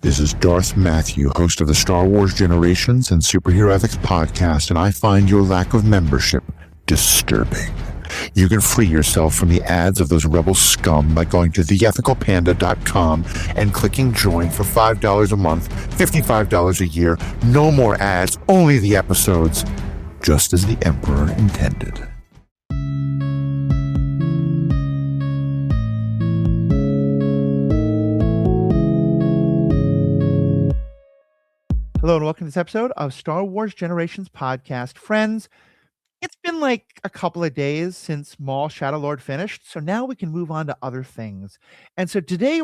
This is Darth Matthew, host of the Star Wars Generations and Superhero Ethics podcast, and I find your lack of membership disturbing. You can free yourself from the ads of those rebel scum by going to theethicalpanda.com and clicking join for $5 a month, $55 a year. No more ads, only the episodes, just as the Emperor intended. Hello and welcome to this episode of Star Wars Generations podcast. Friends, it's been like a couple of days since Maul Shadow Lord finished, so now we can move on to other things. And so today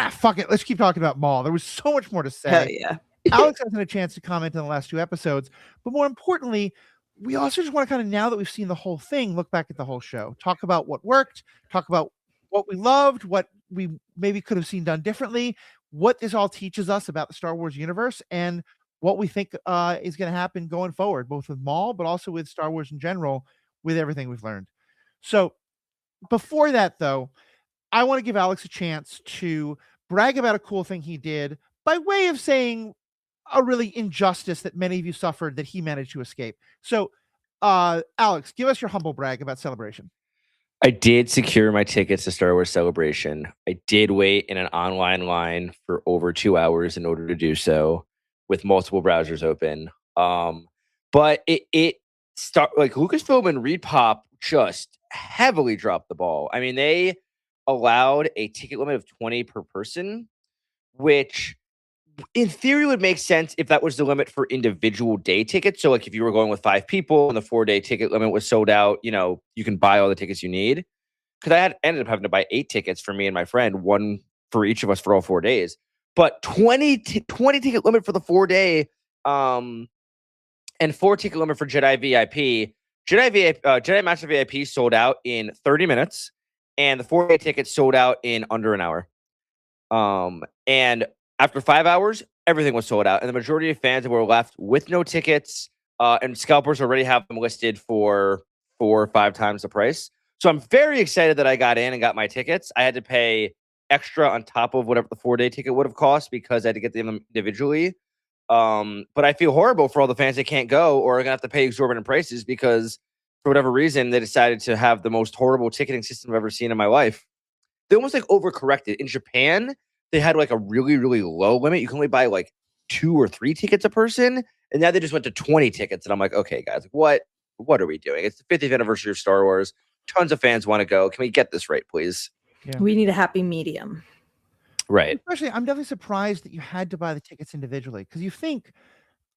fuck it, let's keep talking about Maul. There was so much more to say. Hell yeah. Alex hasn't had a chance to comment on the last two episodes, but more importantly, we also just want to kind of, now that we've seen the whole thing, look back at the whole show, talk about what worked, talk about what we loved, what we maybe could have seen done differently, what this all teaches us about the Star Wars universe, and what we think is going to happen going forward, both with Maul, but also with Star Wars in general, with everything we've learned. So before that, though, I want to give Alex a chance to brag about a cool thing he did by way of saying a really injustice that many of you suffered that he managed to escape. So, Alex, give us your humble brag about Celebration. I did secure my tickets to Star Wars Celebration. I did wait in an online line for over 2 hours in order to do so, with multiple browsers open. But Lucasfilm and ReedPop just heavily dropped the ball. I mean, they allowed a ticket limit of 20 per person, which in theory would make sense if that was the limit for individual day tickets. So like if you were going with 5 people and the 4-day ticket limit was sold out, you know, you can buy all the tickets you need. Because I ended up having to buy 8 tickets for me and my friend, one for each of us for all 4 days. But 20 ticket limit for the 4-day, and 4 ticket limit for Jedi VIP. Jedi Master VIP sold out in 30 minutes, and the 4-day tickets sold out in under an hour. And after 5 hours, everything was sold out, and the majority of fans were left with no tickets. And scalpers already have them listed for 4 or 5 times the price. So I'm very excited that I got in and got my tickets. I had to pay extra on top of whatever the 4-day ticket would have cost because I had to get them individually. But I feel horrible for all the fans that can't go or are gonna have to pay exorbitant prices because for whatever reason they decided to have the most horrible ticketing system I've ever seen in my life. They almost like overcorrected. In Japan, they had like a really, really low limit. You can only buy like 2 or 3 tickets a person, and now they just went to 20 tickets. And I'm like, okay, guys, what are we doing? It's the 50th anniversary of Star Wars. Tons of fans want to go. Can we get this right, please? Yeah. We need a happy medium. Right. Especially, I'm definitely surprised that you had to buy the tickets individually, because you think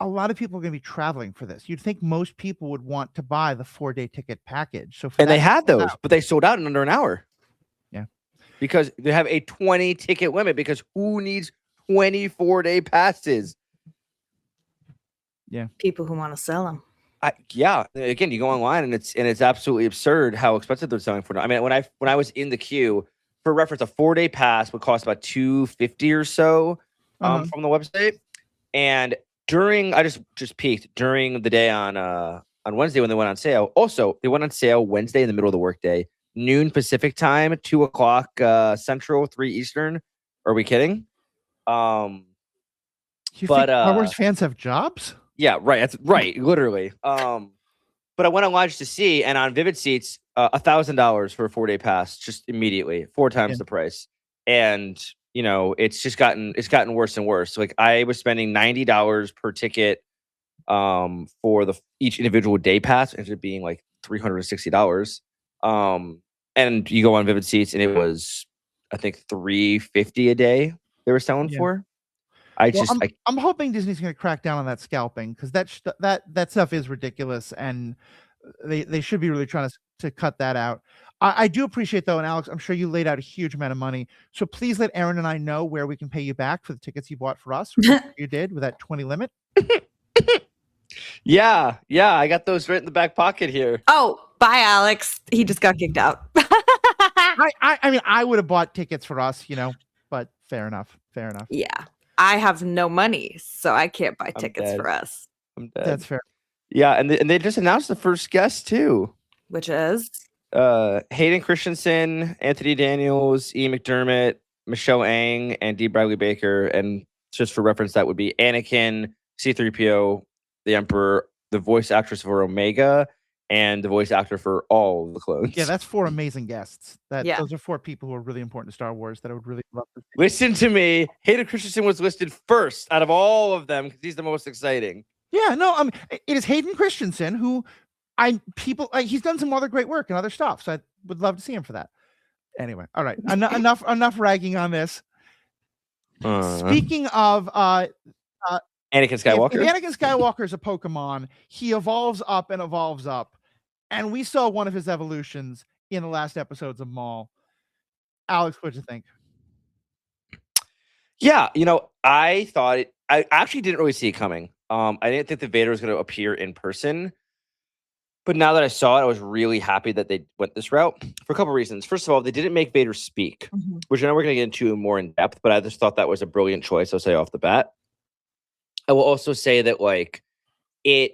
a lot of people are going to be traveling for this. You'd think most people would want to buy the 4-day ticket package. So, and they had those, but they sold out in under an hour. Yeah, because they have a 20 ticket limit. Because who needs 24-day passes? Yeah, people who want to sell them. Yeah. Again, you go online and it's absolutely absurd how expensive they're selling for. I mean, when I was in the queue, for reference, a 4-day pass would cost about $250 or so from the website. And I just peeked during the day on Wednesday when they went on sale. Also, they went on sale Wednesday in the middle of the workday, noon Pacific time, 2 o'clock Central, 3 Eastern. Are we kidding? You think Star Wars fans have jobs? Yeah, right. That's right. Literally. But I went online just to see, and on Vivid Seats, $1,000 for a 4-day pass, just immediately, 4 times the price. And you know, it's gotten worse and worse. So, like, I was spending $90 per ticket for each individual day pass, ended up being like $360. And you go on Vivid Seats, and it was, I think, $350 a day they were selling for. I'm hoping Disney's going to crack down on that scalping, because that stuff is ridiculous, and they should be really trying to cut that out. I do appreciate, though, and Alex, I'm sure you laid out a huge amount of money, so please let Erin and I know where we can pay you back for the tickets you bought for us. You did with that 20 limit. Yeah, I got those right in the back pocket here. Oh, bye, Alex. He just got kicked out. I mean, I would have bought tickets for us, but fair enough. Yeah. I have no money, so I can't buy tickets for us. I'm dead. That's fair. Yeah, and they just announced the first guest too, which is Hayden Christensen, Anthony Daniels, Ian McDermott, Michelle Ang and Dee Bradley Baker, and just for reference, that would be Anakin, C-3PO, the Emperor, the voice actress for Omega, and the voice actor for all the clones. Yeah, that's 4 amazing guests. Yeah. Those are 4 people who are really important to Star Wars that I would really love to see. Listen to me. Hayden Christensen was listed first out of all of them because he's the most exciting. Yeah, no, I mean, it is Hayden Christensen who he's done some other great work and other stuff, so I would love to see him for that. Anyway, all right, enough ragging on this. Speaking of Anakin Skywalker. If Anakin Skywalker is a Pokemon, he evolves up and evolves up. And we saw one of his evolutions in the last episodes of Maul. Alex, what'd you think? Yeah, I actually didn't really see it coming. I didn't think the Vader was going to appear in person. But now that I saw it, I was really happy that they went this route for a couple of reasons. First of all, they didn't make Vader speak, which I know we're going to get into more in depth, but I just thought that was a brilliant choice, I'll say off the bat. I will also say that,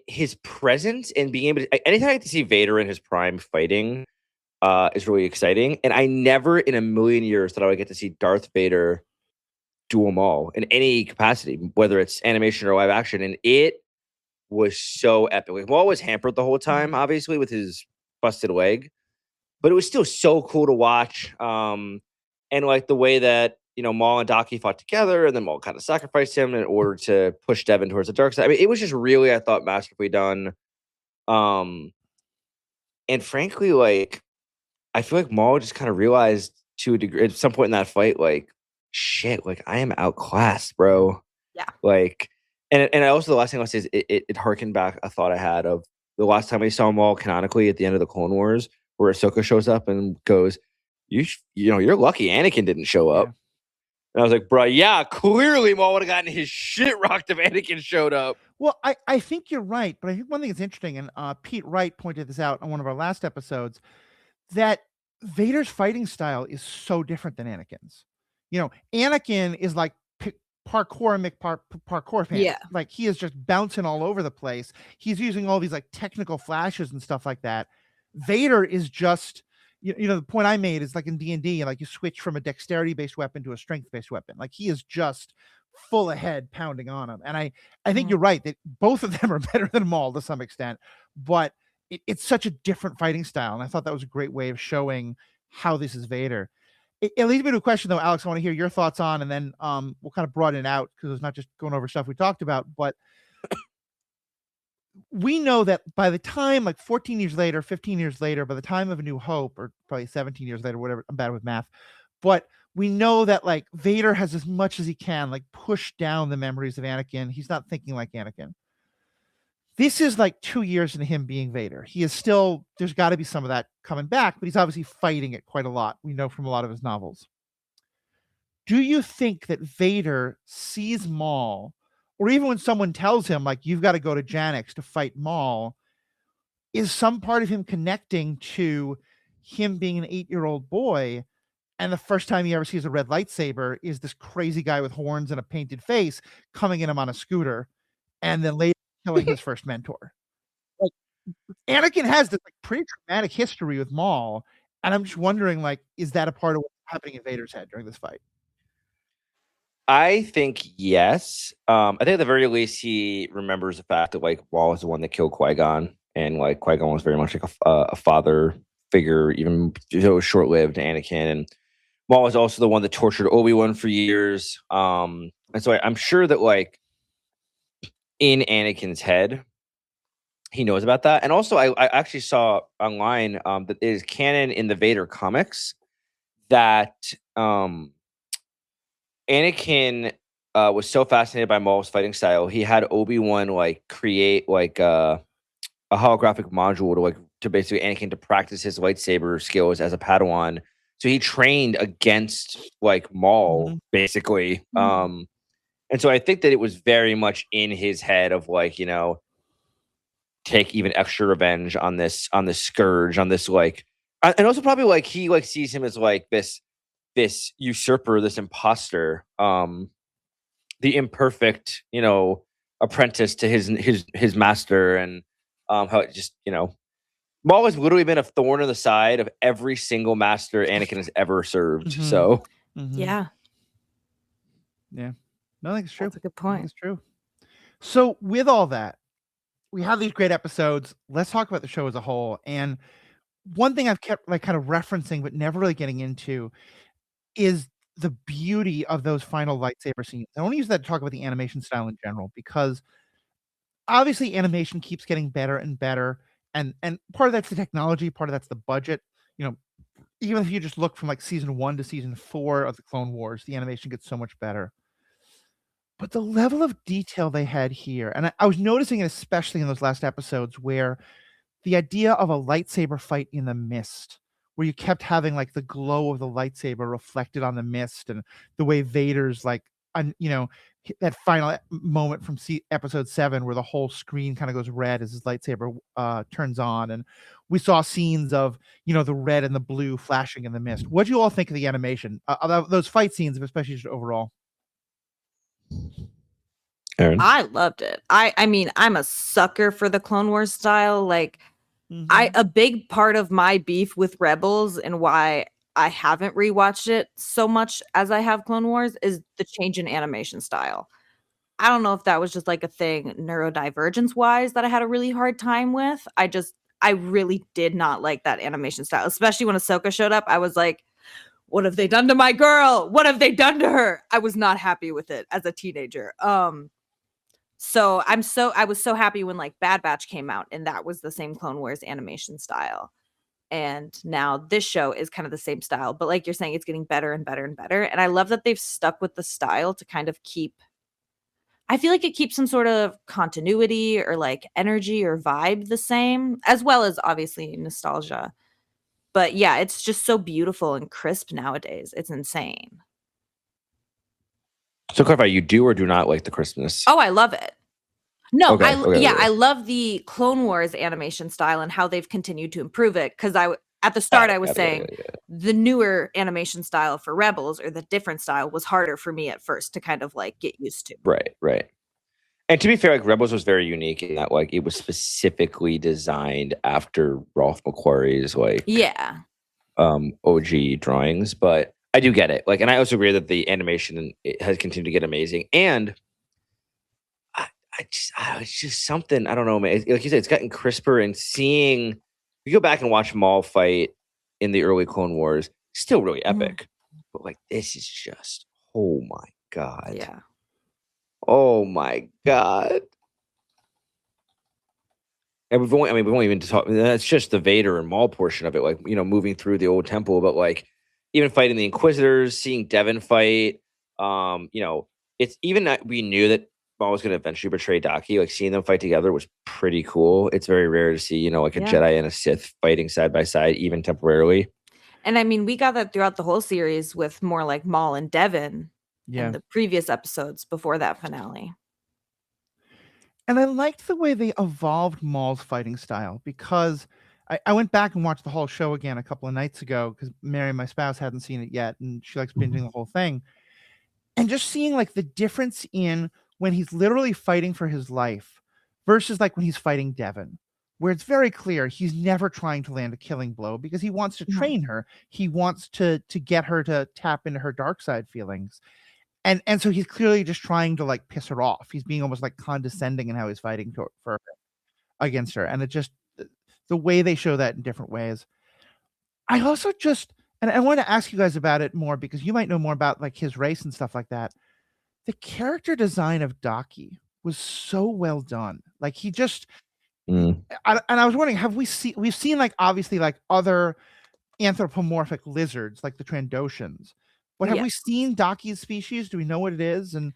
his presence and being able to, anytime I get to see Vader in his prime fighting is really exciting. And I never in a million years thought I would get to see Darth Vader duel Maul in any capacity, whether it's animation or live action. And it was so epic. Maul was hampered the whole time, obviously, with his busted leg, but it was still so cool to watch. And the way that, Maul and Daki fought together, and then Maul kind of sacrificed him in order to push Devin towards the dark side. I mean, it was just really, I thought, masterfully done. And frankly, I feel like Maul just kind of realized to a degree at some point in that fight, shit, I am outclassed, bro. Yeah. And I also, the last thing I'll say is it harkened back a thought I had of the last time we saw Maul canonically at the end of the Clone Wars, where Ahsoka shows up and goes, you're lucky Anakin didn't show up. Yeah. And I was like, bro, yeah, clearly Maul would have gotten his shit rocked if Anakin showed up. Well, I think you're right, but I think one thing that's interesting, and Pete Wright pointed this out on one of our last episodes, that Vader's fighting style is so different than Anakin's. Anakin is like parkour pants. Yeah. He is just bouncing all over the place. He's using all these technical flashes and stuff like that. Vader is just, the point I made is in D&D, you switch from a dexterity-based weapon to a strength-based weapon. He is just full ahead pounding on him. And I think you're right that both of them are better than Maul to some extent, but it's such a different fighting style. And I thought that was a great way of showing how this is Vader. It leads me to a question, though, Alex, I want to hear your thoughts on, and then we'll kind of broaden it out because it's not just going over stuff we talked about, but we know that by the time 14 years later, 15 years later, by the time of A New Hope, or probably 17 years later, whatever, I'm bad with math, but we know that Vader has as much as he can pushed down the memories of Anakin. He's not thinking like Anakin. This is 2 years into him being Vader. He is still, there's got to be some of that coming back, but he's obviously fighting it quite a lot. We know from a lot of his novels. Do you think that Vader sees Maul, or even when someone tells him, you've got to go to Janix to fight Maul, is some part of him connecting to him being an 8-year-old boy, and the first time he ever sees a red lightsaber is this crazy guy with horns and a painted face coming at him on a scooter, and then later killing his first mentor? Anakin has this pretty traumatic history with Maul, and I'm just wondering, is that a part of what's happening in Vader's head during this fight? I think yes. I think at the very least he remembers the fact that Maul is the one that killed Qui-Gon, and Qui-Gon was very much a father figure, even though it was short-lived to Anakin. And Maul was also the one that tortured Obi-Wan for years. And so I'm sure that in Anakin's head, he knows about that. And also I actually saw online that it is canon in the Vader comics that Anakin was so fascinated by Maul's fighting style, he had Obi-Wan create a holographic module to basically Anakin to practice his lightsaber skills as a Padawan. So he trained against Maul, basically. And so I think that it was very much in his head of take even extra revenge on this scourge, on this and also probably he sees him as this usurper, this imposter, the imperfect, apprentice to his master, and how it just, Maul has literally been a thorn in the side of every single master Anakin has ever served. So yeah. Yeah. No, I think it's true. That's a good I think point. it's true. So with all that, we have these great episodes. Let's talk about the show as a whole. And one thing I've kept like kind of referencing, but never really getting into is the beauty of those final lightsaber scenes. I want to use that to talk about the animation style in general, because obviously animation keeps getting better and better. And part of that's the technology, part of that's the budget. You know, even if you just look from like season 1 to season 4 of the Clone Wars, the animation gets so much better. But the level of detail they had here, and I was noticing it especially in those last episodes, where the idea of a lightsaber fight in the mist, where you kept having like the glow of the lightsaber reflected on the mist, and the way Vader's like, that final moment from episode 7 where the whole screen kind of goes red as his lightsaber turns on, and we saw scenes of the red and the blue flashing in the mist. What do you all think of the animation, of those fight scenes, especially just overall? Erin? I loved it. I mean, I'm a sucker for the Clone Wars style. Like, Mhm. a big part of my beef with Rebels and why I haven't rewatched it so much as I have Clone Wars is the change in animation style. I don't know if that was just like a thing neurodivergence wise that I had a really hard time with. I really did not like that animation style, especially when Ahsoka showed up. I was like, what have they done to my girl? What have they done to her? I was not happy with it as a teenager. So I was so happy when like Bad Batch came out and that was the same Clone Wars animation style. And now this show is kind of the same style, but like you're saying, it's getting better and better and better. And I love that they've stuck with the style to kind of I feel like it keeps some sort of continuity or like energy or vibe the same, as well as obviously nostalgia. But yeah, it's just so beautiful and crisp nowadays. It's insane. So clarify, you do or do not like the Christmas? Oh, I love it. No, Okay, okay. I love the Clone Wars animation style and how they've continued to improve it. Because at the start, I was saying the newer animation style for Rebels or the different style was harder for me at first to kind of like get used to. Right. And to be fair, like Rebels was very unique in that like it was specifically designed after Rolf McQuarrie's OG drawings. But I do get it. Like, and I also agree that the animation has continued to get amazing. And it's just something, I don't know, man. Like you said, it's gotten crisper, and seeing, you go back and watch Maul fight in the early Clone Wars, still really epic. But like, this is just, oh my God. Yeah. Oh my God. And we've only even talked, that's just the Vader and Maul portion of it, like, moving through the old temple, but like even fighting the Inquisitors, seeing Devin fight, it's even that we knew that Maul was going to eventually betray Daki, like seeing them fight together was pretty cool. It's very rare to see, like a Jedi and a Sith fighting side by side, even temporarily. And I mean, we got that throughout the whole series with more like Maul and Devin in the previous episodes before that finale. And I liked the way they evolved Maul's fighting style, because I went back and watched the whole show again a couple of nights ago because Mary, my spouse, hadn't seen it yet, and she likes binging the whole thing. And just seeing like the difference in when he's literally fighting for his life versus like when he's fighting Devin, where it's very clear he's never trying to land a killing blow because he wants to train her. He wants to get her to tap into her dark side feelings. And so he's clearly just trying to like piss her off. He's being almost like condescending in how he's fighting for her, against her. And it just, the way they show that in different ways. I also just, and I want to ask you guys about it more because you might know more about like his race and stuff like that. The character design of Daki was so well done. Like he just, and I was wondering, we've seen like obviously like other anthropomorphic lizards like the Trandoshans, but have we seen Daki's species? Do we know what it is? And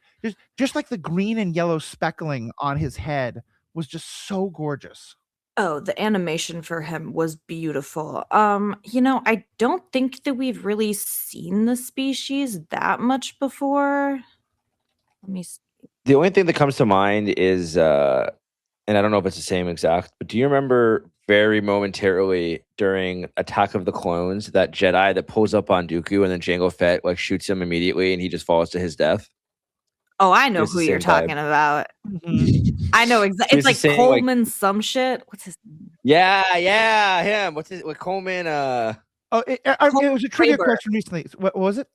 just like the green and yellow speckling on his head was just so gorgeous. Oh, the animation for him was beautiful. I don't think that we've really seen the species that much before. Let me see. The only thing that comes to mind is, and I don't know if it's the same exact, but do you remember very momentarily during Attack of the Clones, that Jedi that pulls up on Dooku and then Jango Fett like shoots him immediately and he just falls to his death? Oh, I know who you're talking about. I know exactly. It's like Coleman some shit. What's his name? Yeah, him. What's his? What Coleman? It was a trivia question recently. What was it?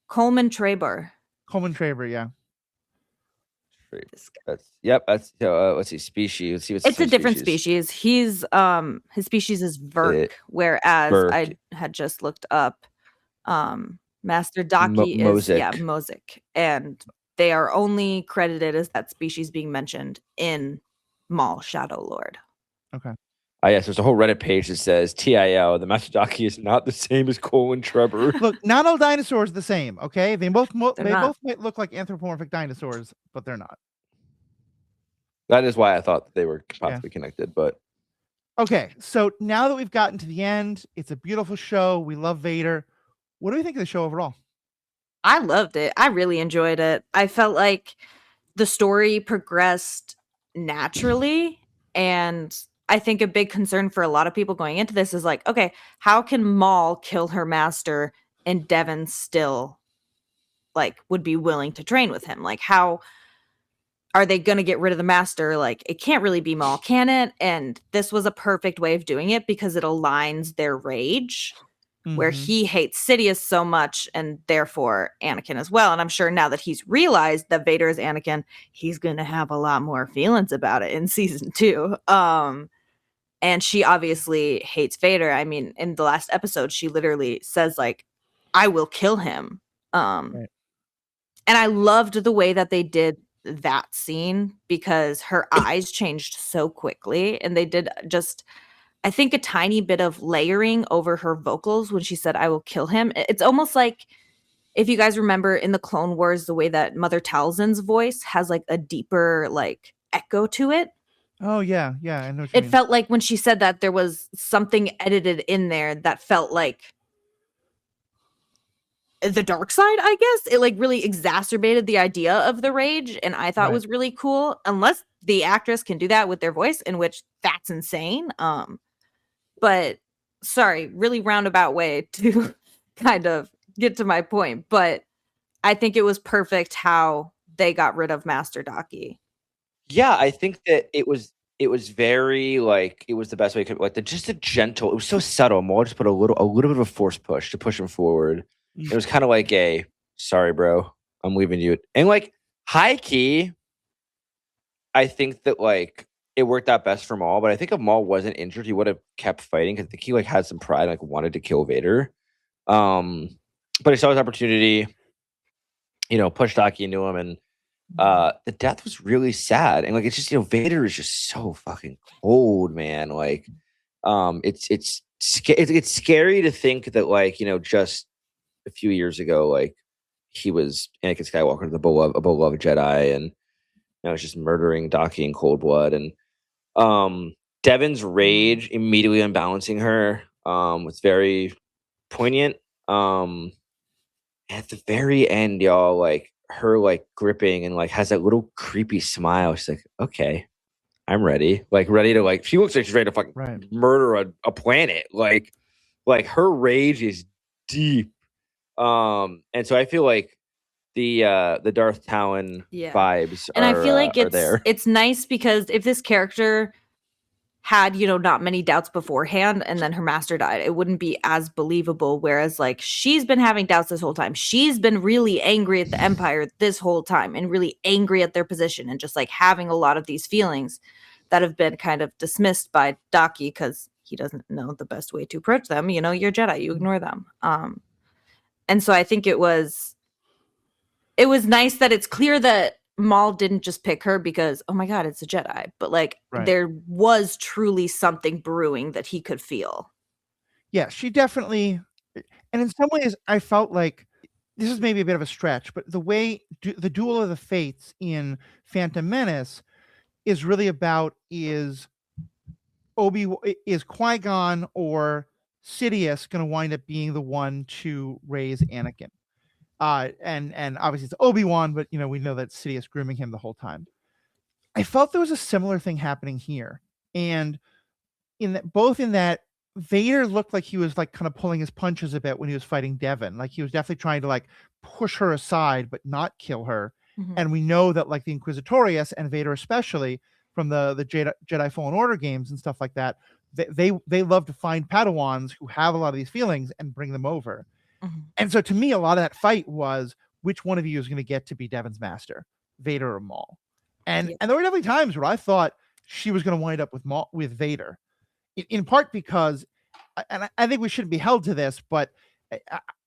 Coleman Trebor. Coleman Traver, yeah. This guy. That's let's see, species. Let's see what's It's the a different species. species. His species is Verk, whereas Verk. I had just looked up Master Daki is Mosic. Mosic, and they are only credited as that species being mentioned in Maul Shadow Lord. Okay. Yes, there's a whole Reddit page that says TIL, the Master Daki is not the same as Colin Trevor. Look, not all dinosaurs are the same, okay? They both not. might look like anthropomorphic dinosaurs, but they're not. That is why I thought they were possibly connected, but okay. So now that we've gotten to the end, it's a beautiful show. We love Vader. What do we think of the show overall? I loved it. I really enjoyed it. I felt like the story progressed naturally, and I think a big concern for a lot of people going into this is like, okay, how can Maul kill her master and Devin still like would be willing to train with him? Like, how are they going to get rid of the master? Like, it can't really be Maul, can it? And this was a perfect way of doing it because it aligns their rage, where he hates Sidious so much and therefore Anakin as well. And I'm sure now that he's realized that Vader is Anakin, he's going to have a lot more feelings about it in season 2. And she obviously hates Vader. I mean, in the last episode, she literally says like, I will kill him. Right. And I loved the way that they did that scene because her eyes changed so quickly, and they did just, I think, a tiny bit of layering over her vocals when she said, I will kill him. It's almost like, if you guys remember in the Clone Wars, the way that Mother Talzin's voice has like a deeper like echo to it. Oh, yeah. Yeah, I know what you mean. It felt like when she said that there was something edited in there that felt like the dark side, I guess. It like really exacerbated the idea of the rage, and I thought was really cool. Unless the actress can do that with their voice, in which that's insane. But sorry, really roundabout way to kind of get to my point. But I think it was perfect how they got rid of Master Daki. yeah, I think that it was very like, it was the best way it could, like just a gentle, it was so subtle. Maul just put a little bit of a force push to push him forward. It was kind of like a, sorry, bro, I'm leaving you. And like high key, I think that like it worked out best for Maul, but I think if Maul wasn't injured, he would have kept fighting because I think he like had some pride and like wanted to kill Vader. But he saw his opportunity, pushed Daki into him, and the death was really sad. And like, it's just, Vader is just so fucking cold, man. Like, it's scary to think that like, just a few years ago, like he was Anakin Skywalker, a beloved Jedi, and now he's just murdering Daki in cold blood. And Devin's rage immediately unbalancing her was very poignant. At the very end, y'all, like her like gripping and like has that little creepy smile. She's like, okay, I'm ready. Like ready to like, she looks like she's ready to fucking murder a planet. Like her rage is deep. And so I feel like the Darth Talon vibes and are, I feel like there. It's nice because if this character had, not many doubts beforehand and then her master died, it wouldn't be as believable. Whereas like she's been having doubts this whole time. She's been really angry at the Empire this whole time and really angry at their position and just like having a lot of these feelings that have been kind of dismissed by Daki because he doesn't know the best way to approach them. You're Jedi, you ignore them. And so I think it was nice that it's clear that Maul didn't just pick her because, oh my God, it's a Jedi. But like there was truly something brewing that he could feel. Yeah, she definitely, and in some ways I felt like this is maybe a bit of a stretch, but the way the Duel of the Fates in Phantom Menace is really about is Qui-Gon or Sidious going to wind up being the one to raise Anakin? And obviously it's Obi-Wan, but we know that Sidious grooming him the whole time. I felt there was a similar thing happening here, and in that Vader looked like he was like kind of pulling his punches a bit when he was fighting Devin. Like he was definitely trying to like push her aside but not kill her. And we know that like the Inquisitorius and Vader especially from the Jedi Fallen Order games and stuff like that, they love to find Padawans who have a lot of these feelings and bring them over. And so to me, a lot of that fight was which one of you is going to get to be Devin's master, Vader or Maul. And Yep. and there were definitely times where I thought she was going to wind up with Vader, in part because, and I think we shouldn't be held to this, but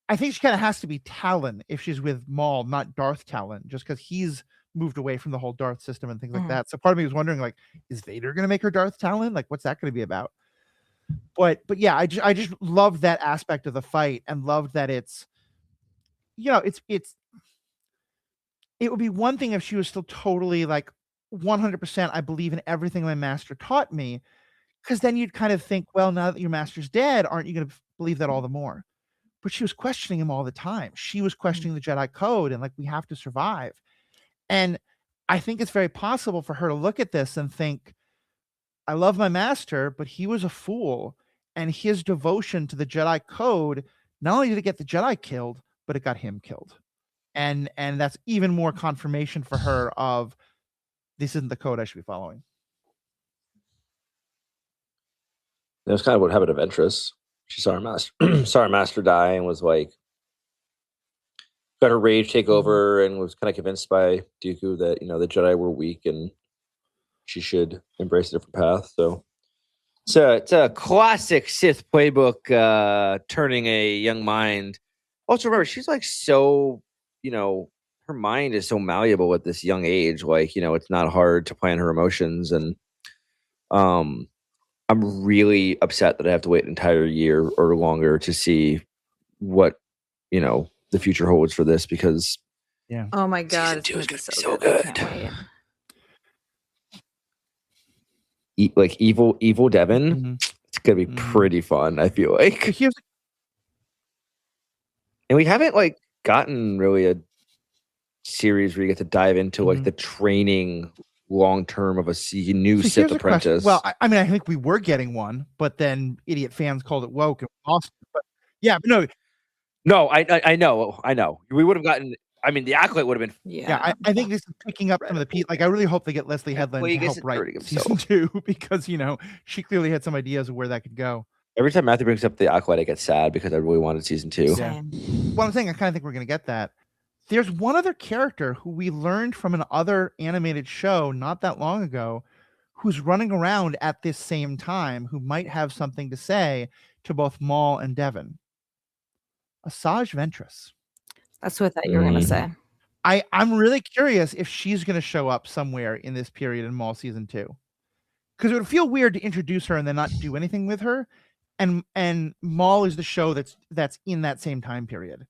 I think she kind of has to be Talon if she's with Maul, not Darth Talon, just because he's moved away from the whole Darth system and things like that. So part of me was wondering, like, is Vader going to make her Darth Talon? Like, what's that going to be about? But yeah, I just loved that aspect of the fight and loved that it's, you know, it would be one thing if she was still totally like 100%, I believe in everything my master taught me, because then you'd kind of think, well, now that your master's dead, aren't you going to believe that all the more? But she was questioning him all the time. She was questioning the Jedi code and like, we have to survive. And I think it's very possible for her to look at this and think, I love my master, but he was a fool. And his devotion to the Jedi code, not only did it get the Jedi killed, but it got him killed. And that's even more confirmation for her of, this isn't the code I should be following. That's kind of what happened to Ventress. She saw her master die and was like, got her rage take over and was kind of convinced by Dooku that, you know, the Jedi were weak and she should embrace a different path. So it's a classic Sith playbook, turning a young mind. Also, remember, she's like so, you know, her mind is so malleable at this young age. Like, you know, it's not hard to plan her emotions. And I'm really upset that I have to wait an entire year or longer to see what, you know, the future holds for this, because Oh my god, it's season gonna 2 be is so gonna be good. so I can't wait. like evil Devin. Mm-hmm. It's gonna be pretty fun, I feel like. And we haven't like gotten really a series where you get to dive into like the training long term of a new Sith apprentice. Well, I mean, I think we were getting one, but then idiot fans called it woke and lost it. But yeah, but no, I know. We would have gotten. I mean, the Acolyte would have been. Yeah, I think this is picking up some of the pieces. Like, I really hope they get Leslie Headland to help write season 2, because, you know, she clearly had some ideas of where that could go. Every time Matthew brings up the Acolyte, I get sad because I really wanted season 2. Yeah. Well, I'm saying I kind of think we're going to get that. There's one other character who we learned from an other animated show not that long ago, who's running around at this same time, who might have something to say to both Maul and Devin. Asajj Ventress. That's what I thought you were gonna say. I'm really curious if she's going to show up somewhere in this period in Maul season 2, because it would feel weird to introduce her and then not do anything with her. And Maul is the show that's in that same time period.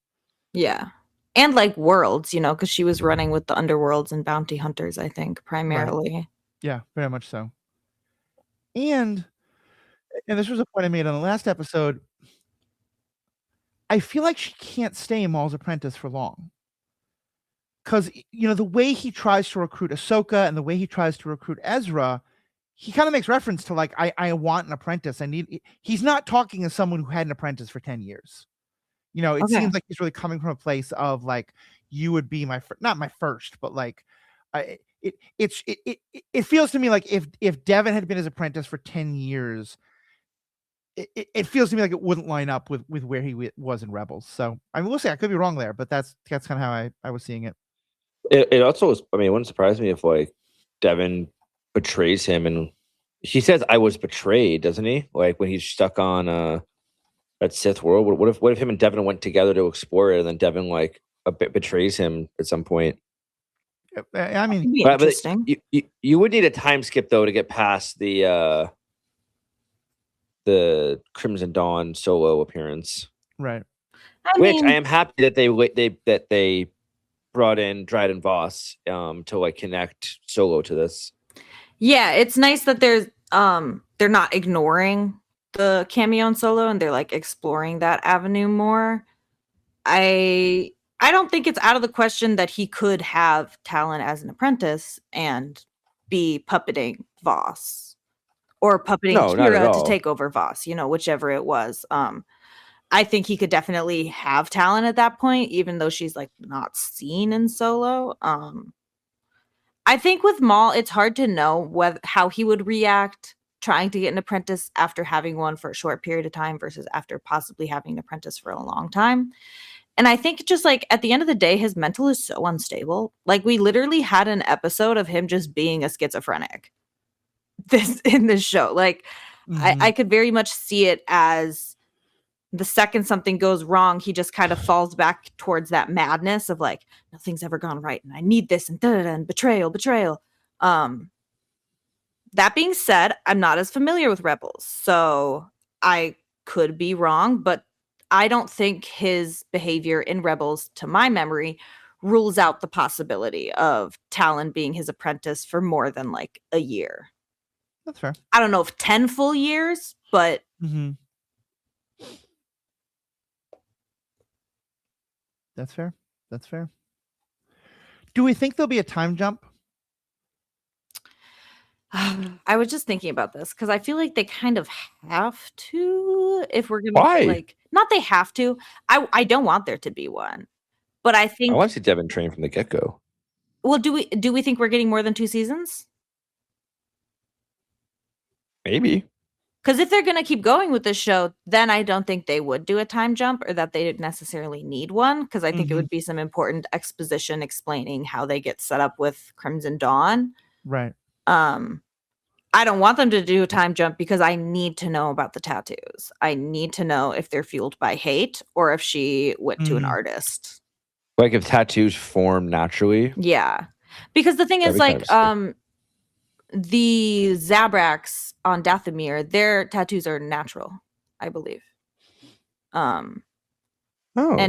Yeah. And like worlds, you know, because she was running with the underworlds and bounty hunters, I think, primarily. Right. Yeah, very much so. And this was a point I made on the last episode. I feel like she can't stay Maul's apprentice for long. Because, you know, the way he tries to recruit Ahsoka and the way he tries to recruit Ezra, he kind of makes reference to like, I want an apprentice. He's not talking as someone who had an apprentice for 10 years. You know, it seems like he's really coming from a place of like, you would be not my first, but like, it feels to me like if Devin had been his apprentice for 10 years, it feels to me like it wouldn't line up with where he was in Rebels. So I mean, we'll see. I could be wrong there, but that's kind of how I was seeing it. It also was, I mean, it wouldn't surprise me if like Devin betrays him, and he says, I was betrayed, doesn't he? Like when he's stuck on that Sith world. What if him and Devin went together to explore it, and then Devin like a bit betrays him at some point? I mean, interesting. You would need a time skip though to get past the Crimson Dawn solo appearance, right? Which I am happy that they brought in Dryden Voss to like connect Solo to this. Yeah, it's nice that they're not ignoring the cameo in Solo and they're like exploring that avenue more. I don't think it's out of the question that he could have Talon as an apprentice and be puppeting Voss or puppeting Kira to take over Voss, you know, whichever it was. I think he could definitely have Talon at that point, even though she's like not seen in Solo. I think with Maul, it's hard to know how he would react trying to get an apprentice after having one for a short period of time versus after possibly having an apprentice for a long time. And I think just like at the end of the day, his mental is so unstable. Like we literally had an episode of him just being a schizophrenic in this show. Like I could very much see it as the second something goes wrong, he just kind of falls back towards that madness of like, nothing's ever gone right and I need this and da-da-da, and betrayal. That being said, I'm not as familiar with Rebels, so I could be wrong, but I don't think his behavior in Rebels, to my memory, rules out the possibility of Talon being his apprentice for more than like a year. That's fair. I don't know if 10 full years, but That's fair. That's fair. Do we think there'll be a time jump? I was just thinking about this because I feel like they kind of have to if we're gonna Why? like not they have to. I don't want there to be one. But I I think want to see Devin train from the get-go. well, do we think we're getting more than 2 seasons? Maybe. Because if they're gonna keep going with this show, then I don't think they would do a time jump or that they didn't necessarily need one. Because I think it would be some important exposition explaining how they get set up with Crimson Dawn. Right. I don't want them to do a time jump because I need to know about the tattoos. I need to know if they're fueled by hate or if she went to an artist. Like if tattoos form naturally. Yeah. Because the thing That'd is be like kinda the Zabraks on Dathomir, their tattoos are natural, I believe. And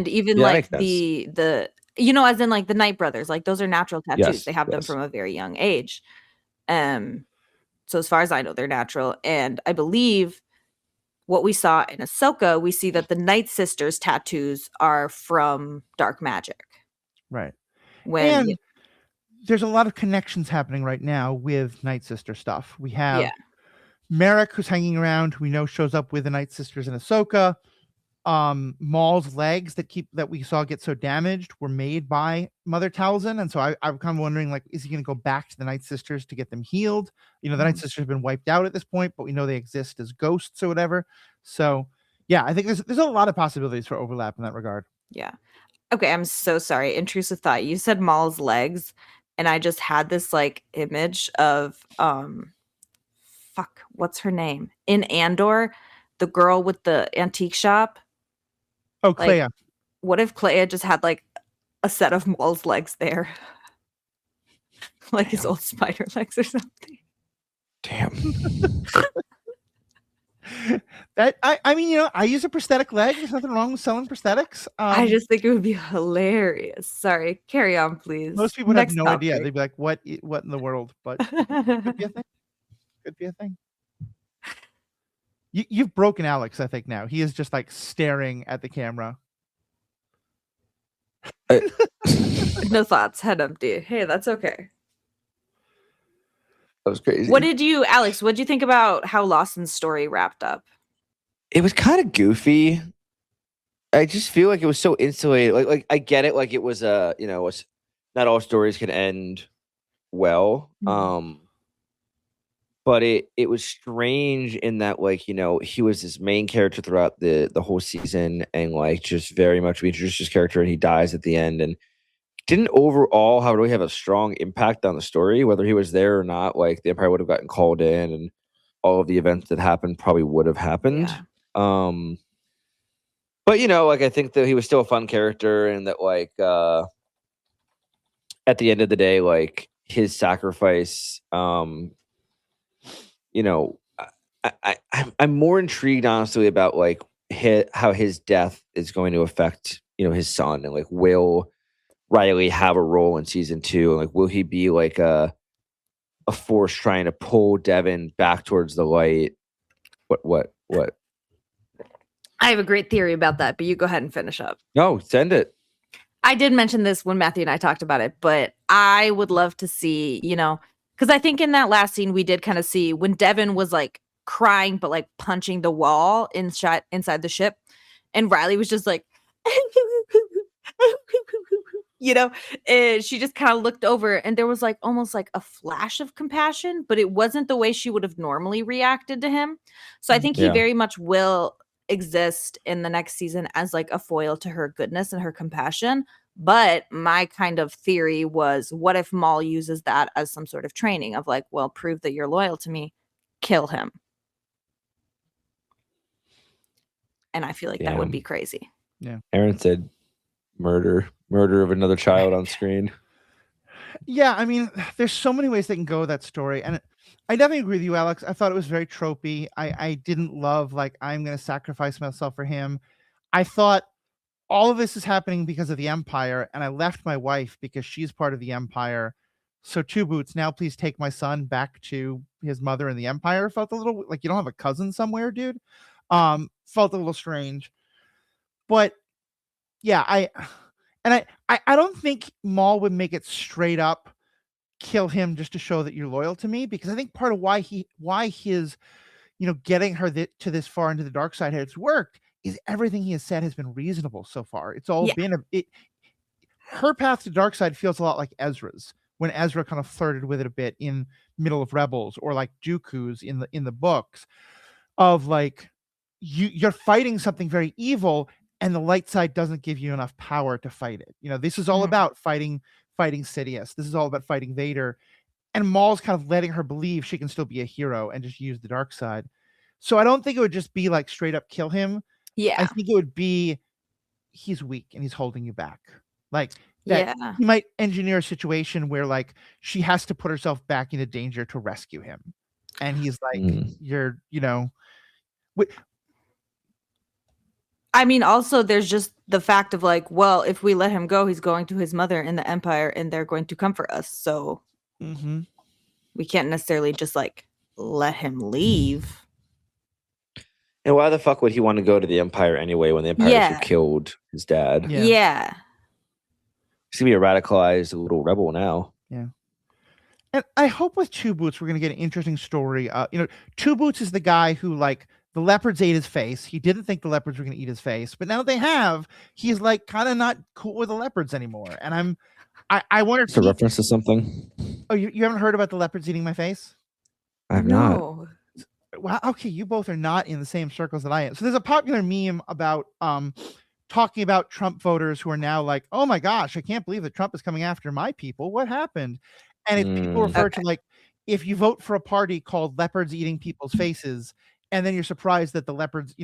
even yeah, like that makes the you know, as in like the Knight brothers, like those are natural tattoos. Yes, They have them yes. from a very young age. So as far as I know, they're natural. And I believe what we saw in Ahsoka, we see that the Night Sisters tattoos are from dark magic. Right. When And there's a lot of connections happening right now with Night Sister stuff. We have Merrick, who's hanging around, who we know shows up with the Night Sisters in Ahsoka. Maul's legs that we saw get so damaged were made by Mother Talzin, and so I'm kind of wondering, like, is he going to go back to the Night Sisters to get them healed? You know, the Night Sisters have been wiped out at this point, but we know they exist as ghosts or whatever. So, yeah, I think there's a lot of possibilities for overlap in that regard. Yeah. Okay, I'm so sorry. Intrusive thought. You said Maul's legs, and I just had this like image of what's her name? In Andor, the girl with the antique shop. Oh, Clea. Like, what if Clea just had like a set of Maul's legs there? Like his old spider legs or something. Damn. That I mean, you know, I use a prosthetic leg. There's nothing wrong with selling prosthetics. I just think it would be hilarious. Sorry, carry on, please. Most people would have Next no topic. idea. They'd be like, "What in the world?" But could be a thing. Could be a thing. You've broken Alex, I think now. He is just like staring at the camera. No thoughts, head empty. Hey, that's okay. That was crazy. Alex, what did you think about how Lawson's story wrapped up? It was kind of goofy. I just feel like it was so insulated. Like I get it. Like it was not all stories can end well. But it was strange in that, like, you know, he was this main character throughout the whole season, and like just very much we introduced his character and he dies at the end, and didn't overall really have a strong impact on the story, whether he was there or not. Like the Empire would have gotten called in, and all of the events that happened probably would have happened. Yeah. But you know, like I think that he was still a fun character, and that like at the end of the day, like his sacrifice, you know, I'm more intrigued honestly about like how his death is going to affect, you know, his son, and like will Riley have a role in season 2, and like will he be like a force trying to pull Devin back towards the light? What? I have a great theory about that, but you go ahead and finish up. No, send it. I did mention this when Matthew and I talked about it, but I would love to see, you know, because I think in that last scene we did kind of see when Devin was like crying but like punching the wall inside the ship, and Riley was just like you know, and she just kind of looked over, and there was like almost like a flash of compassion, but it wasn't the way she would have normally reacted to him. So I think he very much will exist in the next season as like a foil to her goodness and her compassion. But my kind of theory was, what if Maul uses that as some sort of training of like, well, prove that you're loyal to me, kill him. And I feel like that would be crazy. Yeah. Erin said murder of another child on screen. Yeah, I mean, there's so many ways they can go with that story. And I definitely agree with you, Alex. I thought it was very tropey. I didn't love, like, I'm going to sacrifice myself for him. I thought all of this is happening because of the Empire, and I left my wife because she's part of the Empire. So Two Boots, now please take my son back to his mother in the Empire. Felt a little like you don't have a cousin somewhere, dude. Felt a little strange. But yeah, I don't think Maul would make it straight up kill him just to show that you're loyal to me, because I think part of why his getting her to this far into the dark side has worked is everything he has said has been reasonable so far. It's all been her path to dark side feels a lot like Ezra's, when Ezra kind of flirted with it a bit in Middle of Rebels, or like Dooku's in the books, of like you're fighting something very evil and the light side doesn't give you enough power to fight it. This is all about fighting Sidious. This is all about fighting Vader. And Maul's kind of letting her believe she can still be a hero and just use the dark side. So I don't think it would just be like straight up kill him. Yeah. I think it would be he's weak and he's holding you back. Like that he might engineer a situation where like she has to put herself back into danger to rescue him. And he's like, I mean, also there's just the fact of like, well, if we let him go, he's going to his mother in the Empire and they're going to comfort us. So we can't necessarily just like let him leave. And why the fuck would he want to go to the Empire anyway when the Empire killed his dad? Yeah. He's gonna be a radicalized little rebel now. Yeah. And I hope with Two Boots we're gonna get an interesting story. Two Boots is the guy who, like, the leopards ate his face. He didn't think the leopards were gonna eat his face, but now that they have, he's like kind of not cool with the leopards anymore. And I wonder It's a reference to something. Oh, you haven't heard about the leopards eating my face? I have not. Wow, okay, you both are not in the same circles that I am. So there's a popular meme about talking about Trump voters who are now like, oh my gosh, I can't believe that Trump is coming after my people. What happened? And if people refer to, like, if you vote for a party called Leopards Eating People's Faces, and then you're surprised that the leopards,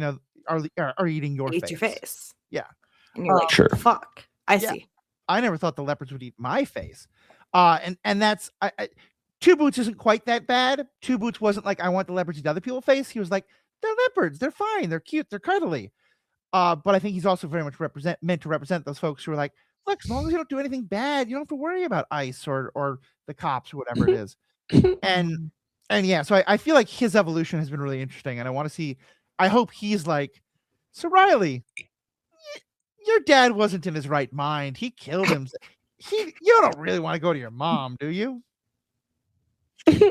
are eating your face. Your face. Yeah. And you're like, sure. Fuck. I see. I never thought the leopards would eat my face. And that's Two Boots isn't quite that bad. Two Boots wasn't like, I want the leopards to eat other people's face. He was like, they're leopards. They're fine. They're cute. They're cuddly. But I think he's also very much meant to represent those folks who are like, look, as long as you don't do anything bad, you don't have to worry about ICE or the cops or whatever it is. And yeah, so I feel like his evolution has been really interesting. And I hope he's like, so Riley, your dad wasn't in his right mind. He killed him. You don't really want to go to your mom, do you?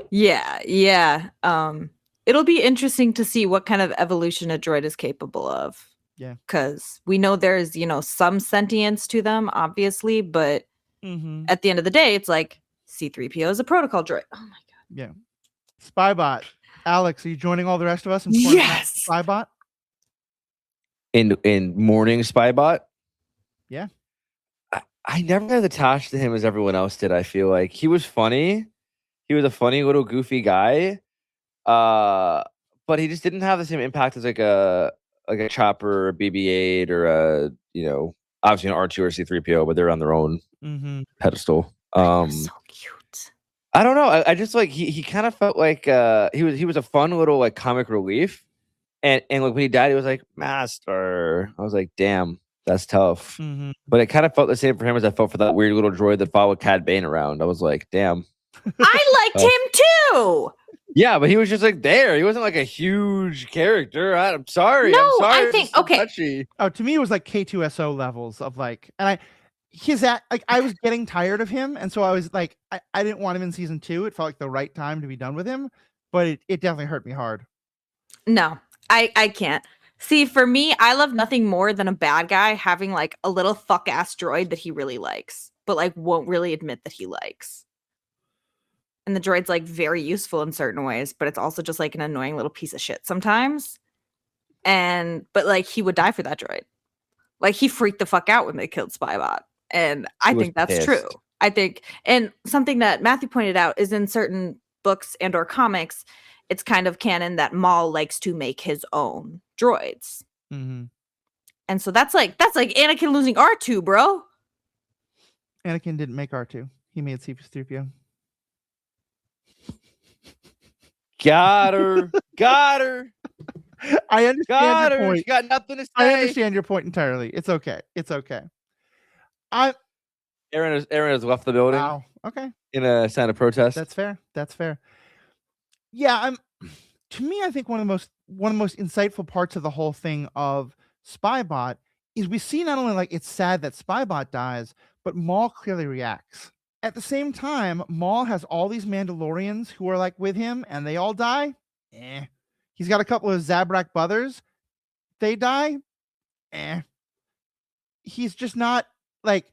Yeah. It'll be interesting to see what kind of evolution a droid is capable of. Yeah. Because we know there's, some sentience to them, obviously, but at the end of the day, it's like C-3PO is a protocol droid. Oh my God. Yeah. Spybot. Alex, are you joining all the rest of us in yes. Spybot? In Morning Spybot? Yeah. I never got attached to him as everyone else did, I feel like. He was funny. He was a funny little goofy guy. But he just didn't have the same impact as like a Chopper or a BB-8 or obviously an R2 or C-3PO, but they're on their own pedestal. So cute. I don't know. I just like he kind of felt like he was a fun little like comic relief. And like when he died, he was like, Master. I was like, damn, that's tough. But it kind of felt the same for him as I felt for that weird little droid that followed Cad Bane around. I was like, damn. I liked him too. Yeah, but he was just like there. He wasn't like a huge character. I'm sorry. No, I'm sorry. I think okay. Touchy. Oh, to me, it was like K2SO levels of like, and I was getting tired of him, and so I was like, I didn't want him in season 2. It felt like the right time to be done with him, but it definitely hurt me hard. No, I can't. See, for me, I love nothing more than a bad guy having like a little fuck ass droid that he really likes, but like won't really admit that he likes. And the droid's like very useful in certain ways, but it's also just like an annoying little piece of shit sometimes. but like he would die for that droid. Like he freaked the fuck out when they killed Spybot. And I He was think that's pissed. true. I think, and something that Matthew pointed out is in certain books and or comics, it's kind of canon that Maul likes to make his own droids. Mm-hmm. And so that's like Anakin losing R2, bro. Anakin didn't make R2. He made C-3PO. Got her. Got her. I understand Got your her. point. She got nothing to say. I understand your point entirely. It's okay. It's okay. Erin has left the building Wow. Okay. in a sign of protest. That's fair. That's fair. Yeah, to me, I think one of the most insightful parts of the whole thing of Spybot is we see not only like it's sad that Spybot dies, but Maul clearly reacts. At the same time, Maul has all these Mandalorians who are like with him and they all die. He's got a couple of Zabrak brothers. They die. He's just not like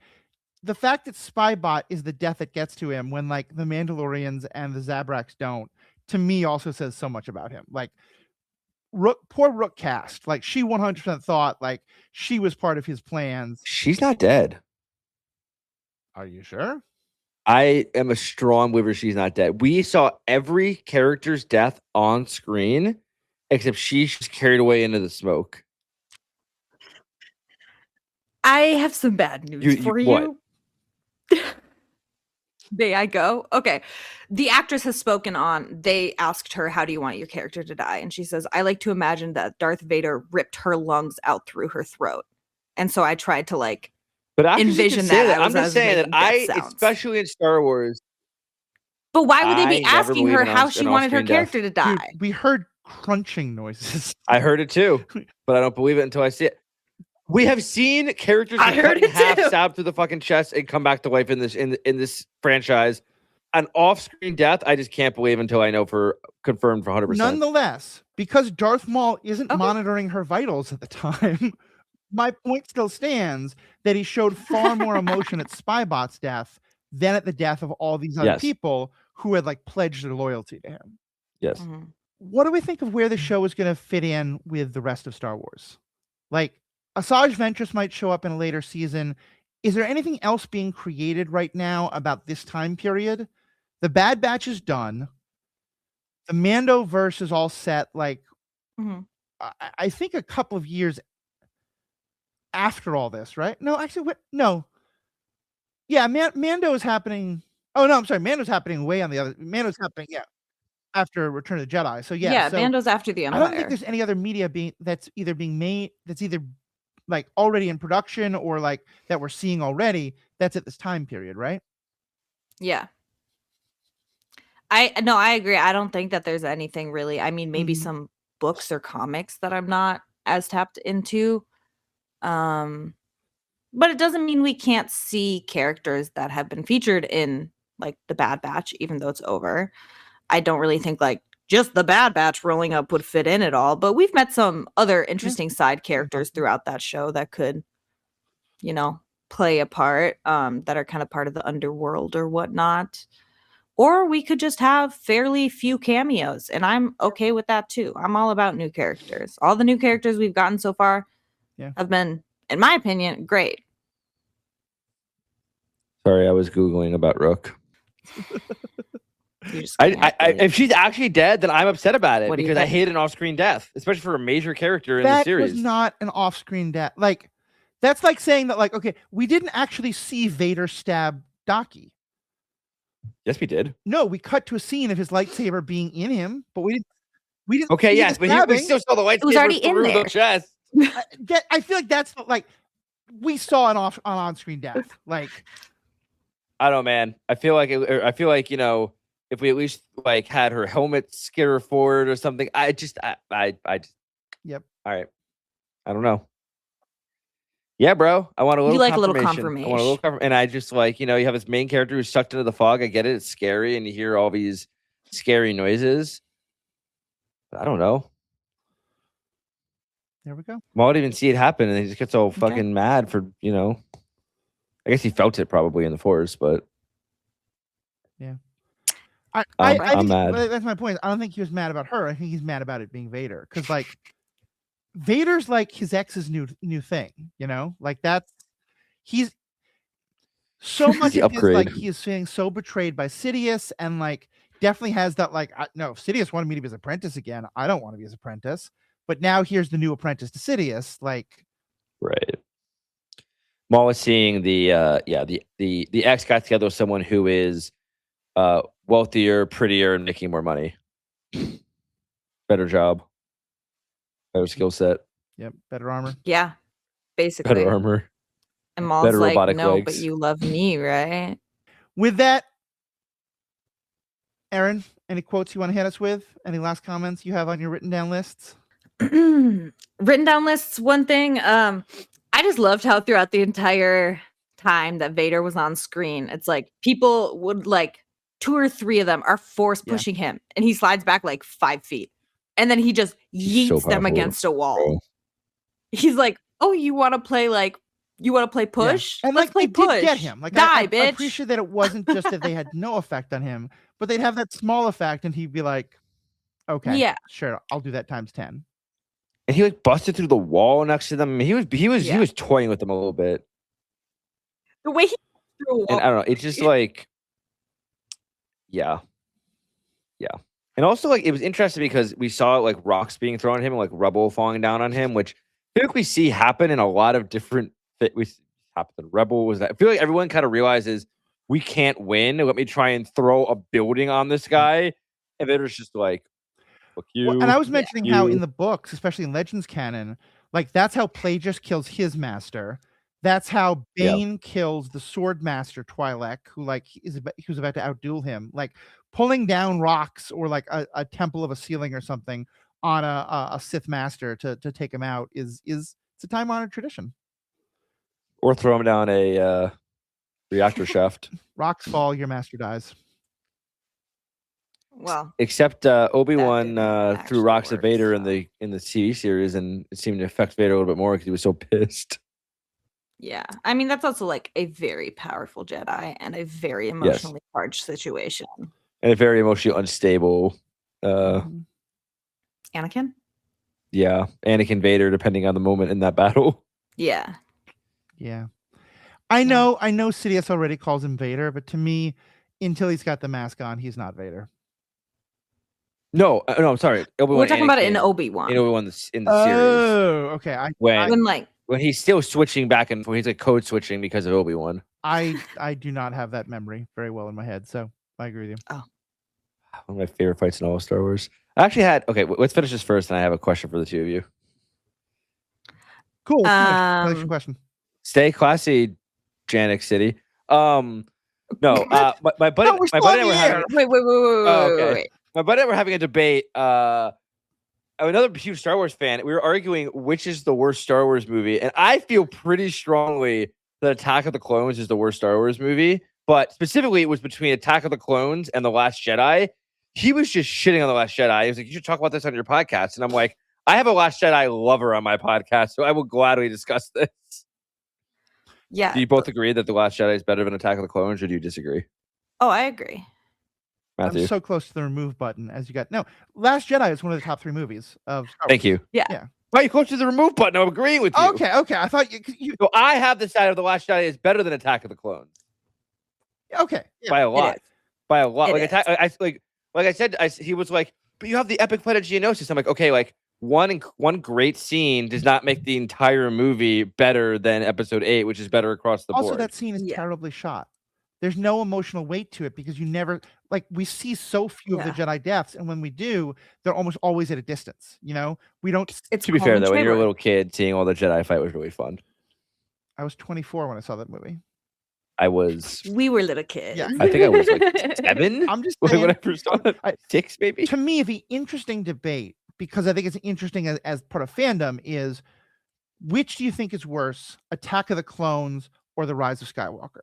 the fact that Spybot is the death that gets to him when like the Mandalorians and the Zabraks don't, to me also says so much about him. Like poor Rook Cast, like she 100% thought like she was part of his plans. She's not dead. Are you sure? I am a strong believer she's not dead. We saw every character's death on screen, except she's just carried away into the smoke. I have some bad news for you. What? May I go? Okay. The actress has spoken on, they asked her, how do you want your character to die? And she says, I like to imagine that Darth Vader ripped her lungs out through her throat. And so I tried to like But I envision that. I'm just saying that especially in Star Wars. But why would they be I never asking believe her in how she wanted her on-screen death. character to die? Dude, we heard crunching noises. I heard it too, but I don't believe it until I see it. We have seen characters I get heard cut in it half, too. stabbed through the fucking chest, and come back to life in this franchise. An off-screen death, I just can't believe until I know for confirmed for 100%. Nonetheless, because Darth Maul isn't Okay. monitoring her vitals at the time, my point still stands that he showed far more emotion at Spybot's death than at the death of all these other Yes. people who had like pledged their loyalty to him. Yes. Mhm. What do we think of where the show is going to fit in with the rest of Star Wars? Like, Asajj Ventress might show up in a later season. Is there anything else being created right now about this time period? The Bad Batch is done. The Mandoverse is all set. Like, Mhm. I think a couple of years after all this, right? No, actually, what? No. Yeah, Mando is happening. Oh no, I'm sorry. Mando's happening way on the other. Mando's happening, yeah, after Return of the Jedi. So yeah, so Mando's after the I Empire. don't think there's any other media that's either being made, that's either like already in production or like that we're seeing already. That's at this time period, right? Yeah. I agree. I don't think that there's anything really. I mean, maybe Mhm. some books or comics that I'm not as tapped into. But it doesn't mean we can't see characters that have been featured in like the Bad Batch, even though it's over. I don't really think like just the Bad Batch rolling up would fit in at all. But we've met some other interesting side characters throughout that show that could, play a part, that are kind of part of the underworld or whatnot. Or we could just have fairly few cameos, and I'm okay with that too. I'm all about new characters. All the new characters we've gotten so far have been, in my opinion, great. Sorry, I was Googling about Rook. You just can't believe If she's actually dead, then I'm upset about it What do you because I think? hate an off-screen death, especially for a major character in the That series. was not an off-screen death. Like, that's like saying that, like, okay, we didn't actually see Vader stab Daki. Yes, we did. No, we cut to a scene of his lightsaber being in him, but we didn't. Okay, see yes, the but we stabbing. still saw the lightsaber was already in through there. the chest. I feel like that's like we saw an on-screen death. Like, I don't know, man. I feel like if we at least like had her helmet skitter forward or something. I just Yep. All right. I don't know. Yeah, bro. I want a little. You like a little I want a little and I just like you have this main character who's sucked into the fog. I get it. It's scary, and you hear all these scary noises. But I don't know. There we go. Maul didn't even see it happen, and he just gets all fucking mad for I guess he felt it probably in the Force, but I I'm think mad. that's my point. I don't think he was mad about her. I think he's mad about it being Vader. Because like Vader's like his ex's new thing, like he's so much the of his, upgrade. like, he is feeling so betrayed by Sidious, and like definitely has that, like, no, if Sidious wanted me to be his apprentice again, I don't want to be his apprentice, but now here's the new apprentice to Sidious, like, Right. Maul is seeing the ex got together with someone who is wealthier, prettier, and making more money. Better job. Better skill set. yep, better armor. Yeah, basically. Better armor. And Maul's better like, robotic no, legs. but you love me, right? With that, Erin, any quotes you want to hit us with? Any last comments you have on your written down lists? Written down lists, one thing. I just loved how throughout the entire time that Vader was on screen, it's like people would, like, 2 or 3 of them are force pushing him, and he slides back like 5 feet, and then he just yeets them against a wall. Bro. He's like, "Oh, you want to play push? And Let's like play they push. did get him. Like die, I bitch." appreciate that it wasn't just that they had no effect on him, but they'd have that small effect, and he'd be like, "Okay, Yeah. sure, I'll do that times 10." And he like busted through the wall next to them. He was toying with them a little bit. The way he threw a wall. And I don't know, it's just like, yeah. And also, like, it was interesting because we saw like rocks being thrown at him and like rubble falling down on him, which I feel like we see happen in a lot of different. Rebel was that. I feel like everyone kind of realizes we can't win. Let me try and throw a building on this guy, and Vader's just like, "Fuck you." Well, and I was mentioning how you. in the books, especially in Legends canon, like that's how Plagueis kills his master. That's how Bane kills the sword master Twi'lek, who like who's about to outduel him. Like pulling down rocks or like a temple of a ceiling or something on a Sith master to take him out is it's a time honored tradition. Or throw him down a reactor shaft. Rocks fall, your master dies. Well, Except Obi-Wan didn't threw actually rocks at work, Vader so. in the TV series, and it seemed to affect Vader a little bit more because he was so pissed. yeah. I mean, that's also like a very powerful Jedi and a very emotionally charged situation. And a very emotionally unstable. Mhm. Anakin? Yeah, Anakin Vader, depending on the moment in that battle. Yeah. Yeah. I know Sidious already calls him Vader, but to me, until he's got the mask on, he's not Vader. No, I'm sorry. Obi-Wan, We're talking about it in Anakin, Obi-Wan. in Obi-Wan in the series. Oh, okay. When he's still switching back and forth, he's like code switching because of Obi-Wan. I do not have that memory very well in my head, so I agree with you. Oh. One of my favorite fights in all of Star Wars. I actually had let's finish this first, and I have a question for the two of you. Cool. Finish your question. Stay classy, Janik City. No, my buddy, No, we're my still buddy on and I were the having. air. Wait. Oh, okay. My buddy and I were having a debate. Another huge Star Wars fan. We were arguing which is the worst Star Wars movie, and I feel pretty strongly that Attack of the Clones is the worst Star Wars movie. But specifically, it was between Attack of the Clones and The Last Jedi. He was just shitting on The Last Jedi. He was like, "You should talk about this on your podcast." And I'm like, "I have a Last Jedi lover on my podcast, so I will gladly discuss this." Yeah. Do you both agree that The Last Jedi is better than Attack of the Clones, or do you disagree? Oh, I agree. Matthew? I'm so close to the remove button as you got. No, Last Jedi is one of the top 3 movies of Star Thank Wars. you. Yeah. Why are you close to the remove button? I'm agreeing with you. Okay. I thought you So I have the side of The Last Jedi is better than Attack of the Clones. okay. Yeah. By a lot. is. By a lot. It Like is. attack, like I said, he was like, "But you have the epic fight of Geonosis." I'm like, okay, like one great scene does not make the entire movie better than Episode 8, which is better across the Also, board. that scene is Yeah. terribly shot. There's no emotional weight to it because you never we see so few of the Jedi deaths, and when we do, they're almost always at a distance. We don't. It's To be calm fair, and though, when you're a trailer. little kid, seeing all the Jedi fight was really fun. I was 24 when I saw that movie. I was, We were little kids. Yeah. I think I was like 7 I'm just when saying, I first saw it. 6 maybe. to me, the interesting debate, because I think it's interesting as part of fandom, is which do you think is worse, Attack of the Clones or The Rise of Skywalker?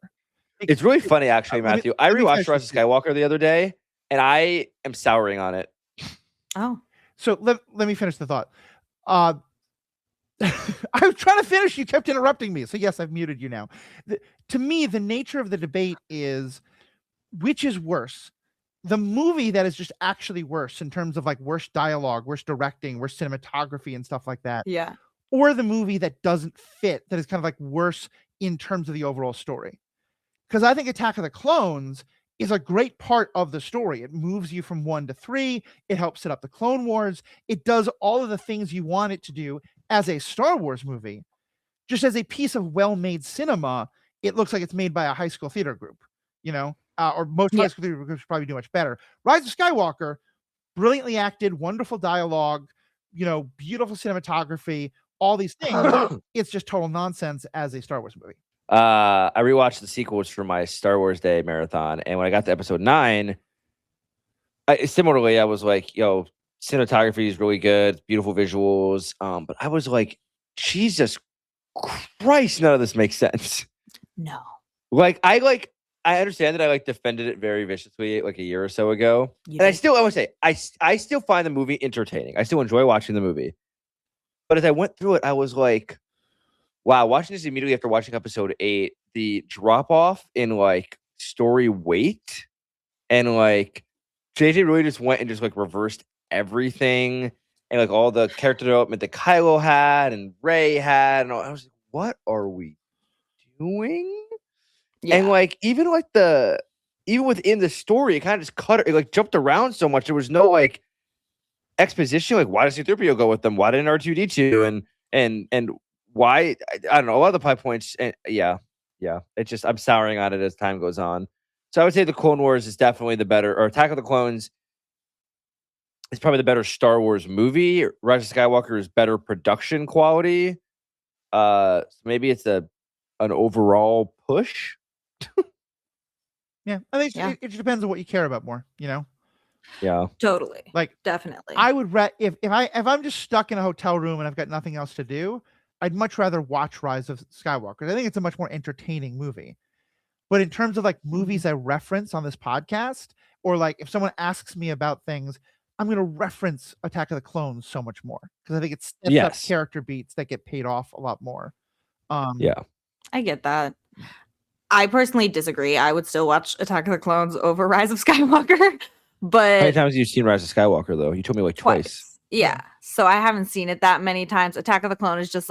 It's really funny, actually, Let me- Matthew. I let me rewatched finish Rise of Skywalker the other day, and I am souring on it. Oh. So let me finish the thought. I was trying to finish. You kept interrupting me. So yes, I've muted you now. To me, the nature of the debate is which is worse, the movie that is just actually worse in terms of like worse dialogue, worse directing, worse cinematography and stuff like that, Yeah. or the movie that doesn't fit, that is kind of like worse in terms of the overall story. Because I think Attack of the Clones is a great part of the story. It moves you from 1 to 3. It helps set up the Clone Wars. It does all of the things you want it to do as a Star Wars movie. Just as a piece of well-made cinema, it looks like it's made by a high school theater group, or most high school theater groups probably do much better. Rise of Skywalker, brilliantly acted, wonderful dialogue, beautiful cinematography, all these things. It's just total nonsense as a Star Wars movie. I rewatched the sequels for my Star Wars Day marathon, and when I got to episode 9, similarly, I was like, "Yo, cinematography is really good, beautiful visuals." But I was like, "Jesus Christ, none of this makes sense." No. I understand that I defended it very viciously like a year or so ago, You and I did. would say I still find the movie entertaining. I still enjoy watching the movie, but as I went through it, I was like, wow, watching this immediately after watching episode 8, the drop off in story weight and JJ really just went and just reversed everything and all the character development that Kylo had and Rey had, and I was like, what are we doing? Yeah. And even within the story, it kind of just cut it, jumped around so much. There was no exposition. Why does C-3PO go with them? Why didn't R2D2? And why? I don't know. A lot of the plot points. And yeah. It's just I'm souring on it as time goes on. So I would say the Clone Wars is definitely the better, or Attack of the Clones is probably the better Star Wars movie. Rise of Skywalker is better production quality. So maybe it's an overall push. Yeah, I think it just depends on what you care about more. Yeah, Totally. Definitely. I would if I'm just stuck in a hotel room and I've got nothing else to do, I'd much rather watch Rise of Skywalker. I think it's a much more entertaining movie. But in terms of movies I reference on this podcast, or if someone asks me about things, I'm going to reference Attack of the Clones so much more because I think it sets up character beats that get paid off a lot more. Yeah, I get that. I personally disagree. I would still watch Attack of the Clones over Rise of Skywalker. But how many times have you seen Rise of Skywalker though? You told me twice. Yeah. So I haven't seen it that many times. Attack of the Clone is just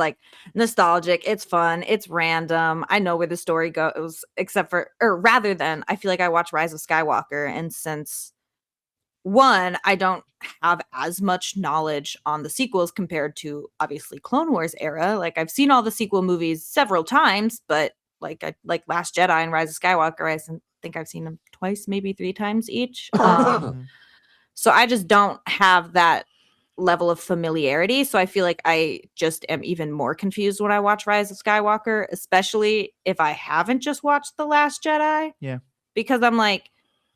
nostalgic. It's fun. It's random. I know where the story goes, rather than I feel like I watch Rise of Skywalker. And since one, I don't have as much knowledge on the sequels compared to obviously Clone Wars era. I've seen all the sequel movies several times, but like Last Jedi and Rise of Skywalker, I think I've seen them twice, maybe 3 times each. So I just don't have that level of familiarity. So I feel like I just am even more confused when I watch Rise of Skywalker, especially if I haven't just watched The Last Jedi. Yeah. Because I'm like,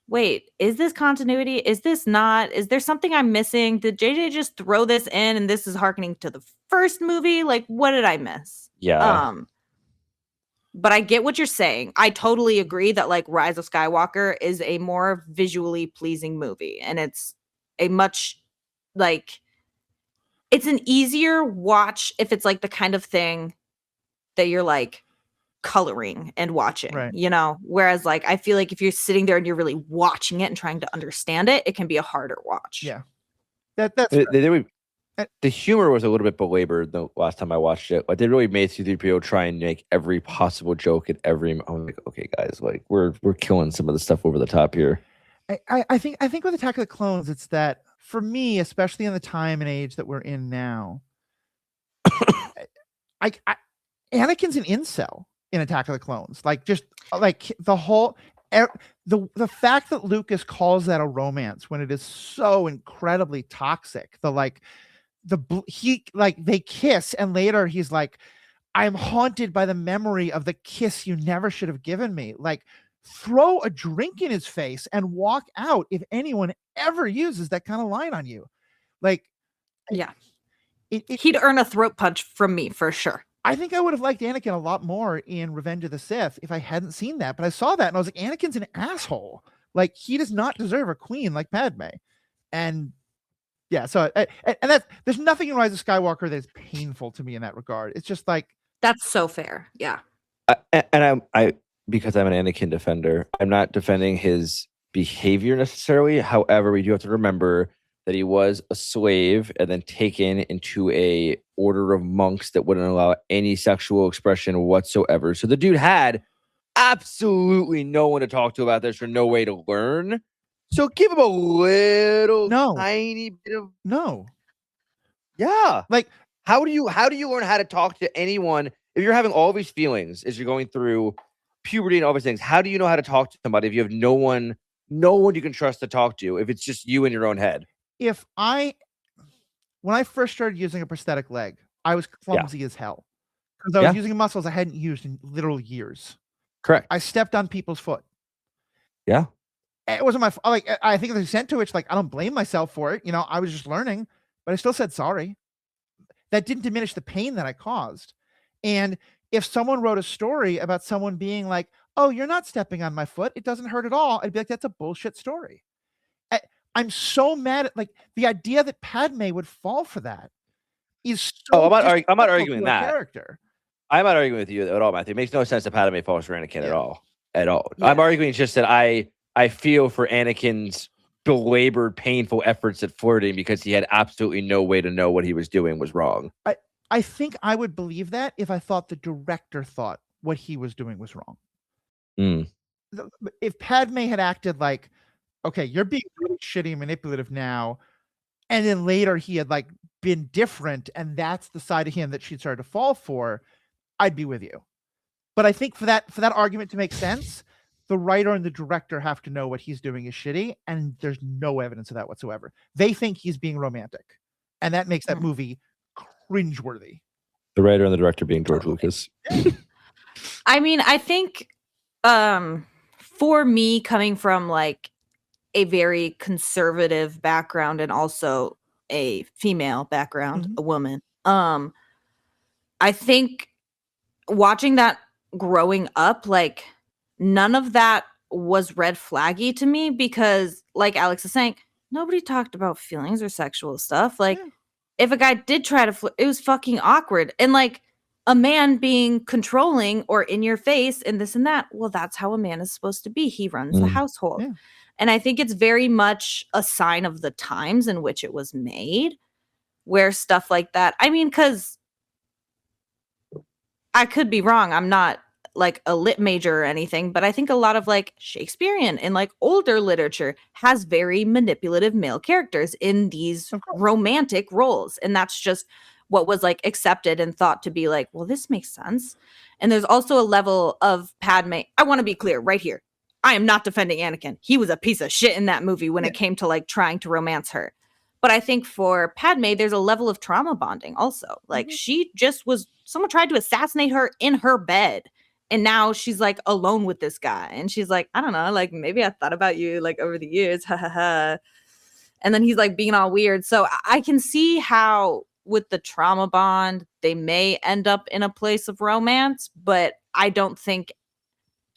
wait, is this continuity? Is this not? Is there something I'm missing? Did JJ just throw this in and this is hearkening to the first movie? What did I miss? Yeah. But I get what you're saying. I totally agree that Rise of Skywalker is a more visually pleasing movie, and it's a much it's an easier watch if it's the kind of thing that you're coloring and watching, right. Whereas I feel like if you're sitting there and you're really watching it and trying to understand it, it can be a harder watch. Yeah. That's the humor was a little bit belabored the last time I watched it. They really made C-3PO try and make every possible joke at every. I'm like, okay, guys, we're killing some of the stuff over the top here. I think with Attack of the Clones, it's that for me, especially in the time and age that we're in now, Anakin's an incel in Attack of the Clones. The whole the fact that Lucas calls that a romance when it is so incredibly toxic. They kiss and later he's like, I'm haunted by the memory of the kiss you never should have given me. Throw a drink in his face and walk out if anyone ever uses that kind of line on you. Yeah. He'd earn a throat punch from me for sure. I think I would have liked Anakin a lot more in Revenge of the Sith if I hadn't seen that. But I saw that and I was like, Anakin's an asshole. He does not deserve a queen like Padme. And yeah, so and there's nothing in Rise of Skywalker that's painful to me in that regard. It's just that's so fair. Yeah. And I because I'm an Anakin defender, I'm not defending his behavior necessarily. However, we do have to remember that he was a slave and then taken into a order of monks that wouldn't allow any sexual expression whatsoever. So the dude had absolutely no one to talk to about this or no way to learn. So give him a little tiny bit of yeah. Like, how do you learn how to talk to anyone if you're having all these feelings as you're going through puberty and all these things? How do you know how to talk to somebody if you have no one you can trust to talk to if it's just you in your own head? When I first started using a prosthetic leg, I was clumsy as hell because I was using muscles I hadn't used in literal years. Correct. I stepped on people's foot. Yeah. It wasn't my like. I think the extent to which, like, I don't blame myself for it. I was just learning, but I still said sorry. That didn't diminish the pain that I caused. And if someone wrote a story about someone being like, "Oh, you're not stepping on my foot. It doesn't hurt at all," I'd be like, "That's a bullshit story." I'm so mad at, like, the idea that Padme would fall for that is so. I'm not arguing that character. I'm not arguing with you at all, Matthew. It makes no sense that Padme falls for Anakin at all. Yeah. I'm arguing just that I feel for Anakin's belabored, painful efforts at flirting because he had absolutely no way to know what he was doing was wrong. I think I would believe that if I thought the director thought what he was doing was wrong. If Padme had acted like, okay, you're being really shitty and manipulative now, and then later he had, like, been different, and that's the side of him that she started to fall for, I'd be with you. But I think for that argument to make sense, the writer and the director have to know what he's doing is shitty, and there's no evidence of that whatsoever. They think he's being romantic, and that makes that movie cringeworthy. The writer and the director being George Lucas. I mean, I think for me, coming from, like, a very conservative background and also a female background, a woman, I think watching that growing up, like, none of that was red flaggy to me because, like Alex is saying, nobody talked about feelings or sexual stuff. Like, if a guy did try to it was fucking awkward. And, like, a man being controlling or in your face and this and that, well, that's how a man is supposed to be. He runs the household. Yeah. And I think it's very much a sign of the times in which it was made, where stuff like that, I mean, because I could be wrong. I'm not, like, a lit major or anything, but I think a lot of, like, Shakespearean and, like, older literature has very manipulative male characters in these romantic roles. And that's just what was, like, accepted and thought to be like, well, this makes sense. And there's also a level of Padme. I want to be clear right here. I am not defending Anakin. He was a piece of shit in that movie when it came to, like, trying to romance her. But I think for Padme, there's a level of trauma bonding also. Like, she just was, someone tried to assassinate her in her bed. And now she's, like, alone with this guy. And she's like, I don't know, like, maybe I thought about you, like, over the years. Ha ha ha. And then he's, like, being all weird. So I can see how with the trauma bond, they may end up in a place of romance. But I don't think,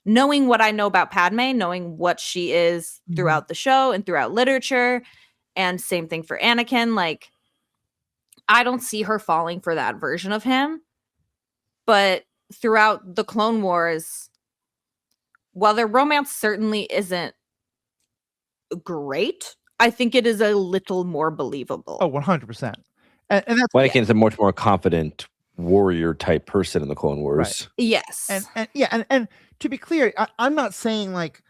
knowing what I know about Padme, knowing what she is throughout the show and throughout literature, and same thing for Anakin, like, I don't see her falling for that version of him. But throughout the Clone Wars, while their romance certainly isn't great, I think it is a little more believable. Oh, 100%. And that's Anakin's a much more confident warrior type person in the Clone Wars. Right. Yes. And to be clear, I'm not saying, like,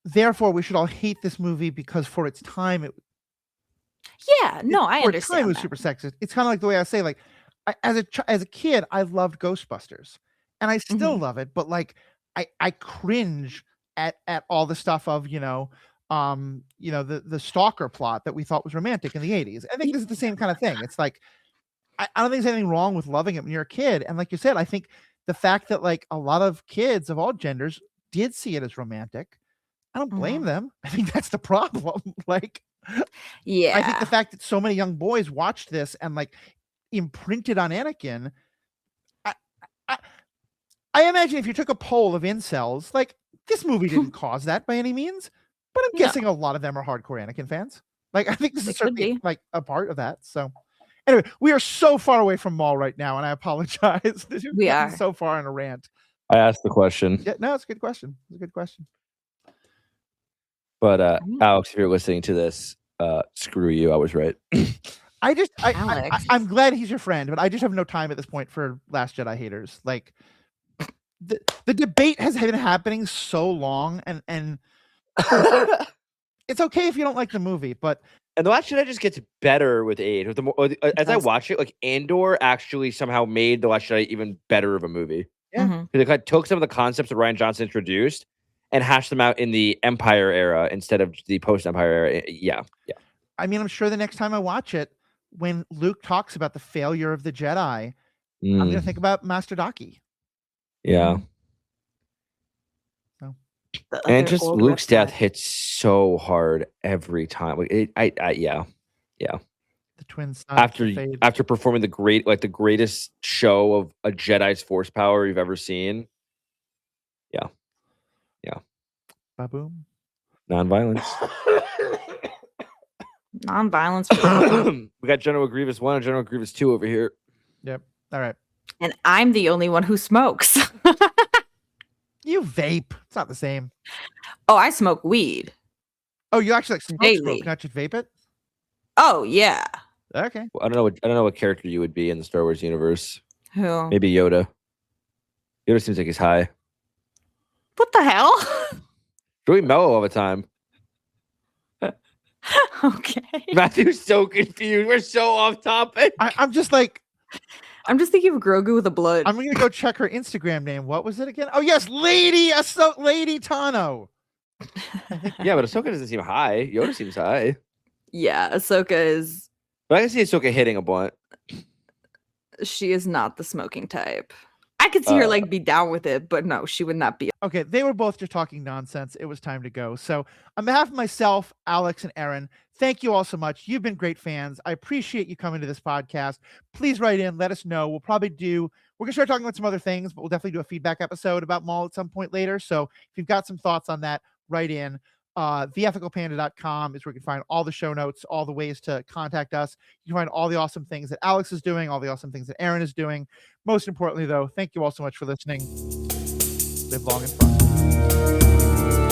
therefore we should all hate this movie because for its time I understand. Time it was super sexist. It's kind of like the way I say, like, as a kid, I loved Ghostbusters, and I still love it. But, like, I cringe at all the stuff of the stalker plot that we thought was romantic in the 80s. I think this is the same kind of thing. It's like, I don't think there's anything wrong with loving it when you're a kid. And like you said, I think the fact that, like, a lot of kids of all genders did see it as romantic, I don't blame them. I think that's the problem. Like, I think the fact that so many young boys watched this and, like, imprinted on Anakin, I imagine if you took a poll of incels, like, this movie didn't cause that by any means, but I'm guessing a lot of them are hardcore Anakin fans. Like, I think this is certainly, like, a part of that. So anyway, we are so far away from Maul right now, and I apologize. We are so far in a rant. I asked the question. Yeah, no, it's a good question. It's a good question. But Alex, if you're listening to this, screw you. I was right. Alex. I'm glad he's your friend, but I just have no time at this point for Last Jedi haters. Like the debate has been happening so long, and it's okay if you don't like the movie, but And the Last Jedi just gets better with age. With the more, as I watch it, like Andor actually somehow made the Last Jedi even better of a movie. Yeah. Mhm. They kind of took some of the concepts that Rian Johnson introduced and hashed them out in the Empire era instead of the post-Empire era. Yeah. I mean, I'm sure the next time I watch it, when Luke talks about the failure of the Jedi, I'm gonna think about Master Daki. Yeah. The And other just old Luke's Red death Flag. hits so hard every time. Like yeah. The twin sons. After performing the greatest show of a Jedi's force power you've ever seen. Ba-boom. Non-violence. Non-violence. For We got General Grievous 1 and General Grievous 2 over here. Yep. All right. and I'm the only one who smokes. You vape. It's not the same. Oh, I smoke weed. Oh, you actually like smoke, Daily. not just vape it? Oh yeah. Okay. Well, I don't know what character you would be in the Star Wars universe. Who? Maybe Yoda. Yoda seems like he's high. What the hell? Really mellow all the time. Okay. Matthew's so confused. We're so off topic. I'm just like, I'm just thinking of Grogu with a blood. I'm gonna go check her Instagram name. What was it again? Oh yes, Lady Tano. Yeah, but Ahsoka doesn't seem high. Yoda seems high. Yeah, Ahsoka is. But I can see Ahsoka hitting a blunt. She is not the smoking type. I could see her like be down with it, but no, she would not be. Okay, they were both just talking nonsense. It was time to go. So, on behalf of myself, Alex, and Erin, thank you all so much. You've been great fans. I appreciate you coming to this podcast. Please write in, let us know. We're gonna start talking about some other things, but we'll definitely do a feedback episode about Maul at some point later. So, if you've got some thoughts on that, write in. theethicalpanda.com is where you can find all the show notes, all the ways to contact us. You can find all the awesome things that Alex is doing, all the awesome things that Erin is doing. Most importantly, though, thank you all so much for listening. Live long and prosper.